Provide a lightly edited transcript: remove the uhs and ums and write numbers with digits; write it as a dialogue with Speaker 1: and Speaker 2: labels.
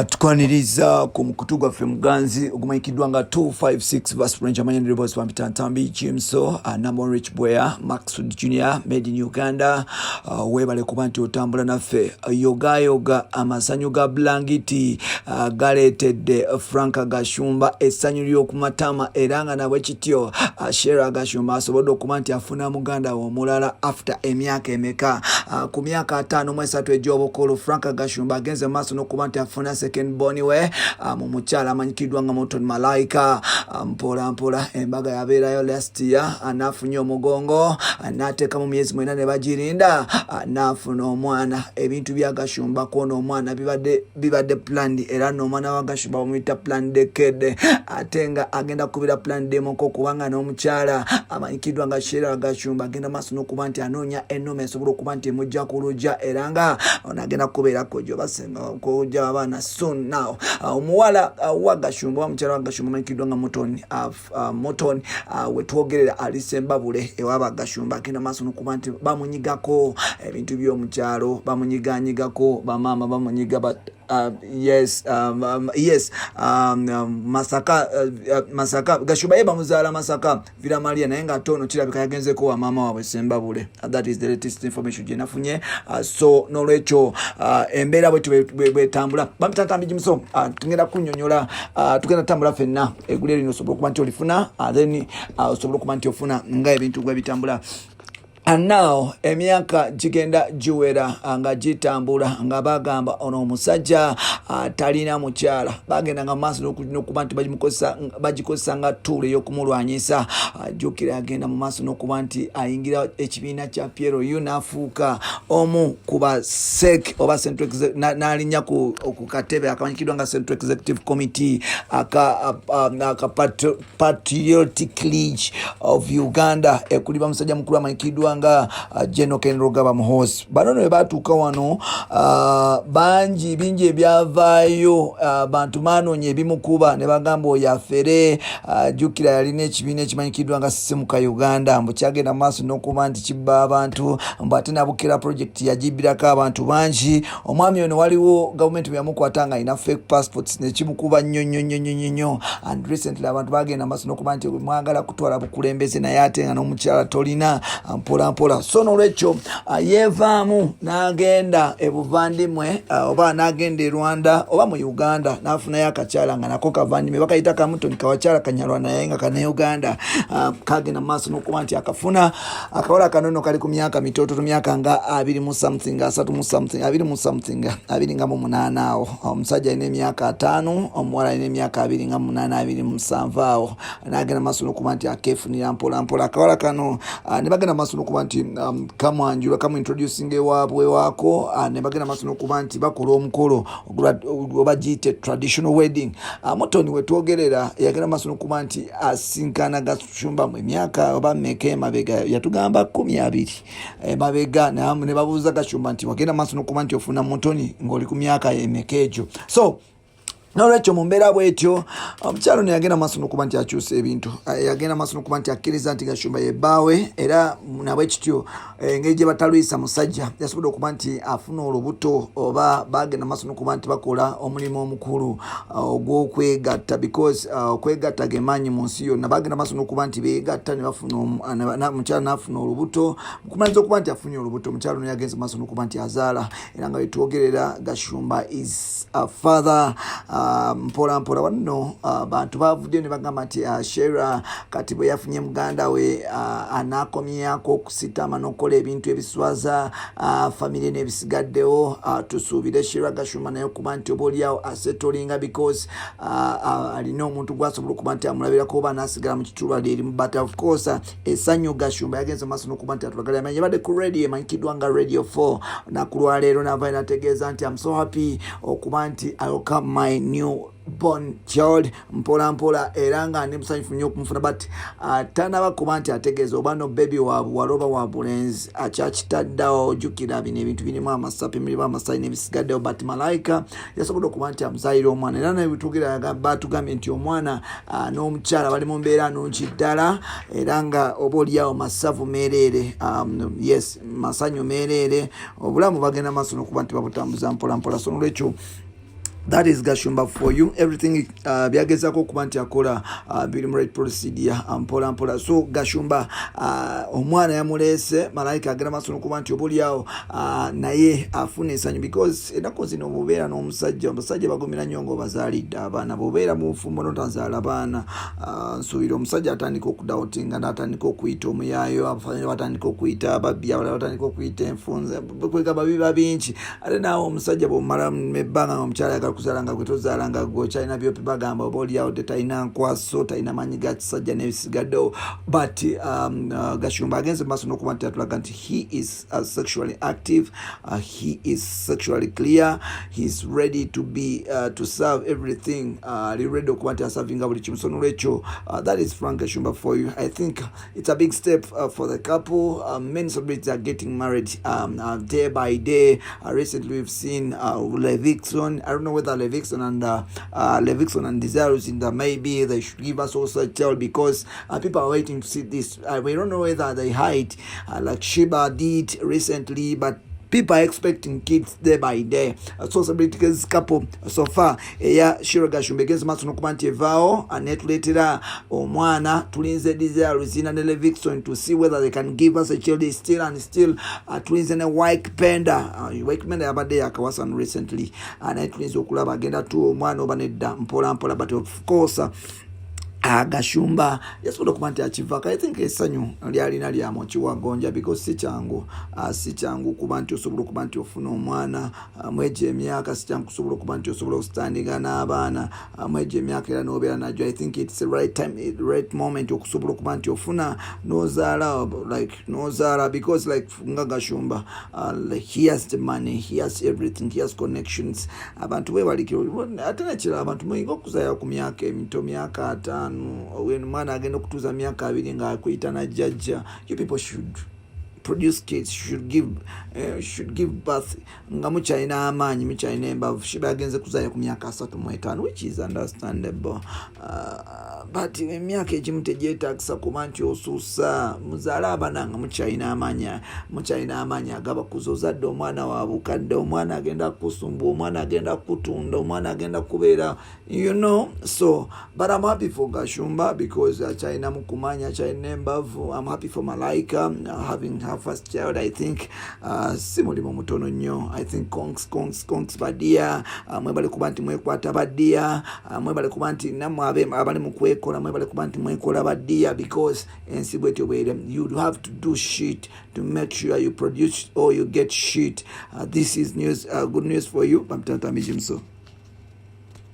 Speaker 1: Tukwaniriza ku mukutu gwaffe muganzi ogumanyikiddwa nga 256 verse Ranger Manyani Rebels Wampitantambi Jimso Namon Rich Boya Maxwood Jr. Made in Uganda webale kuba nti otambula naffe yoga amasanyu ga blangiti galetedde Franka Gashumba essanyu ly'okumatama era nga nabwe kityo Shera Gashumba asobodde okuba nti afuna muganda omulala after emyaka emeka ku myaka 5 mu 3 egy'obukulu Franka Gashumba agenze maaso n'okuba nti afuna second born we mu mukyala amanyikiddwa nga Moton Malaika mpola embaga yabeerayo last year anafunye omugongo anateeka mu myezi 4 ne bagirinda anafuna omwana ebintu bya Gashumba kono omwana bibadde planned era n'omwana wa Gashumba bamuyita planned kid atenga agenda kubira planned moko kubanga n'omukyala amanyikiddwa nga Shera Gashumba agenda maaso n'okuba nti anoonya ennoma esobola okuba nti emujja kulujja era nga onagenda kubeera kojo basenga kujja abaana soon now omuwala wa Gashumba omukyala wa Gashumba amanyikiddwa nga Moton wetwogerera alisembabule ewaba Gashumba agenda maaso n'okuba nti bamunyigako ebintu by'omukyalo bamunyiganyigako bamama bamunyiga Masaka Gashumba Bamuzala Masaka Villa Maria naye nga tono kirabika yagenzeko wa mama waabwe Sembabule. That is the latest information je nafunye. So nolwecho embeera bwe tambula Bampitantambi Jimso tugenda kunnyonnyola tugenda tambula fenna egule lino osobola okuba nti olifuna then osobola okuba nti ofuna nga ebintu gwe bitambula. And now emyaka jigenda jiwera nga jitambula nga bagamba ono omusajja talina mukyala bagenda nga maaso n'okuba nti bagikozesa nga tool ey'okumulwanyisa jjukira agenda mu maaso n'okuba nti ayingira ekibiina kya Piero n'afuuka omu ku ba SEC oba n'alinnya ku katebe akamanyikiddwa nga Central Executive Committee aka Patriotic League of Uganda ekuli bamusajja mukulu amanyikiddwa nga General Ken Rugaba Muhozi bano ne batuuka wano bingi ebyavaayo bantu maanonye ebimukuba ne bagamba oyo afere jjukira yalina ekibiina ekimanyikiddwa nga Sisemuka Uganda mbu kyagenda maaso n'okuba nti kibba abantu mbu ate nabukira project yagibbirako abantu bangi omwami ono waliwo gavumenti byamukwata nga alina fake passports nekimukuba nnyo and recently abantu bagenda maaso n'okuba nti mwagala kutwala bukulembeze naye ate nga n'omukyala tolina mpola so nolwekyo yevaamu n'agenda ebuvandimwe oba n'agenda e Rwanda oba mu Uganda n'afunayo akakyala nga nako kavandimwe bakayita Kamutoni kawakyala kanyarwanda naye nga kana Uganda kagenda maaso n'okuba nti akafuna akawala kanono kali ku myaka mitototo myaka nga 20 mu something 28 awo omusajja alina emyaka 5 omuwala alina emyaka 28 awo n'agenda maaso n'okuba nti akeefunira mpola akawala kano ne bagenda maaso n'okuba nti kamwanjula introducing ewaabwe wako ne bagenda maaso n'okuba nti bakola omukolo oba giyite traditional wedding. Motoni wetwogerera yagenda maaso n'okuba nti asinkana Gashumba mu emyaka oba mmeka emabega yatugamba 12 emabega ne babuuza Gashumba nti wagenda maaso n'okuba nti ofuna Motoni ng'oli ku myaka emeka egyo. So nolwekyo mu mbeera bwetyo omukyalo ne yagenda maaso n'okuba nti akyusa ebintu yagenda maaso n'okuba nti akkiriza nti Gashumba yebbaawe era nabwe kityo engeri gye batalwisa musajja yasobodde okuba nti afuna olubuto oba bagenda maaso n'okuba nti bakola omulimu omukulu ogw'okwegatta because okwegatta gemaanyi mu nsi yonna bagenda maaso n'okuba nti beegatta ne bafuna mukyalo n'afuna olubuto mukumaliza okuba nti afunye olubuto omukyalo ne yagenze maaso n'okuba nti azaala era nga wetwogerera Gashumba is a father mpola wano bantu bavudde ne bagamba nti Shera kati bwe yafunye muganda we anakomyako okusitama n'okukola ebintu ebiswaza family n'ebisigaddewo tusuubire Shera Gashumba naye okuba nti obaoliawo asetolinga because alina omuntu gwasobola okuba nti amulabirako oba n'asigala mu kitulwadde erimu but of course essanyu Gashumba yagenze maaso n'okuba nti atulagala yamanye yabadde ku radio emanyikiddwa nga Radio 4 nakulwaleero n'avayo n'ategeeza nti I'm so happy okuba nti I welcome my new born child mpola era nga ne musanyufu nnyo okumufuna but tanaba kuba nti ategeeza oba no baby waloba wa bulenzi akyakitaddawo jjukira bino ebintu birimu amasapi mirimu amasayi n'ebisigaddewo but Malaika yasobodde okuba nti amuzaayira omwana era naye bitugira batugambye nti omwana n'omukyala bali mu mbeera nnungi ddala era nga oba oliawo masavu meereere yes masanyu meereere obulamu bagenda maaso n'okuba nti babutambuza mpola so n'olwekyo That is Gashumba for you. Everything byagezako okuba nti akola biri mu right procedure mpola mpola. So Gashumba omwana yamuleese malayika agenda maaso n'okuba nti obuliawo naye afuna essanyu because ennaku zino bw'obeera n'omusajja bagumira nnyo ng'obazaalidde abaana bw'obeera mu nfumbo n'otazaala baana nsuubira omusajja atandika okudawutinga n'atandika okuyita omuyaayo abafamire batandika okuyita ababbi abalala batandika okuyita enfunze kwegamba biba bingi ate naawe omusajja bw'omala ebbanga ng'omukyala yagala kuzaalanga gwe tozaalanga gwe kyalina byopi bagamba oba oliawo tetalina nkwaso talina maanyi ga kisajja n'ebisigaddewo but Gashumba agenze mu maaso n'okuba nti atulaga nti he is sexually active, he is sexually clear, he's ready to be to serve everything, ali ready okuba nti aservinga buli kimu. So n'olwekyo that is Frank Gashumba for you. I think it's a big step for the couple. Many celebrities are getting married day by day. Recently we've seen Levickson. I don't know whether Levickson and Desirous in the maybe they should give us also a child because people are waiting to see this. We don't know whether they hide like Sheba did recently, but people are expecting kids day by day. So celebrities couple so far Shiro Gashumba against maaso n'okuba nti evaawo anetuleetera omwana tulinze Desirous ne Levickson to see whether they can give us a child still tulinze ne Wyke Penda yabadde yakawasa recently naye tulinze okulaba agenda tu omwana oba nedda mpola mpola, but of course Gashumba yasobola okuba nti akivaako. I think essanyu lyalina lyamu kiwagonja because si kyangu kuba nti osobola okuba nti ofuna omwana mwegyo emyaka, si kyangu kusobola okuba nti osobola okustandinga n'abaana mwegyo emyaka era n'obeera najjo. I think it's the right time, the right moment okusobola okuba nti ofuna n'ozaala because like nga Gashumba like he has the money, he has everything, he has connections. Abantu bebalikiro ate nekirala abantu muyinga okuzaala ku myaka emito, myaka 5 when mwana agenda okutuuza myaka 2 nga akuyita na jjajja. You people should produce kids, should give birth nga mukyalina amaanyi, mukyalina embavu. Shiba agenze kuzaala ku myaka 35 which is understandable, but emyaka egimu tegyetaagisa kuba nti osuusa muzaale abaana nga mukyalina amaanyi agabakuza. Ozadde omwana wa bukadde, omwana agenda kusumba, omwana agenda kutunda, omwana agenda kubeera so but I'm happy for Gashumba because akyalina mu kumanya, akyalina embavu. I'm happy for Malaika having her first child. I think si mulimu mutono nnyo. I think konks badia mwebale kuba nti mwekwata badia mwebale kuba nti nammwe abali mu kwekola mwebale kuba nti mwekola badia because ensi bwetyo bwere you have to do shit to make sure you produce or you get shit. This is news, good news for you. Bamtata Mijimso.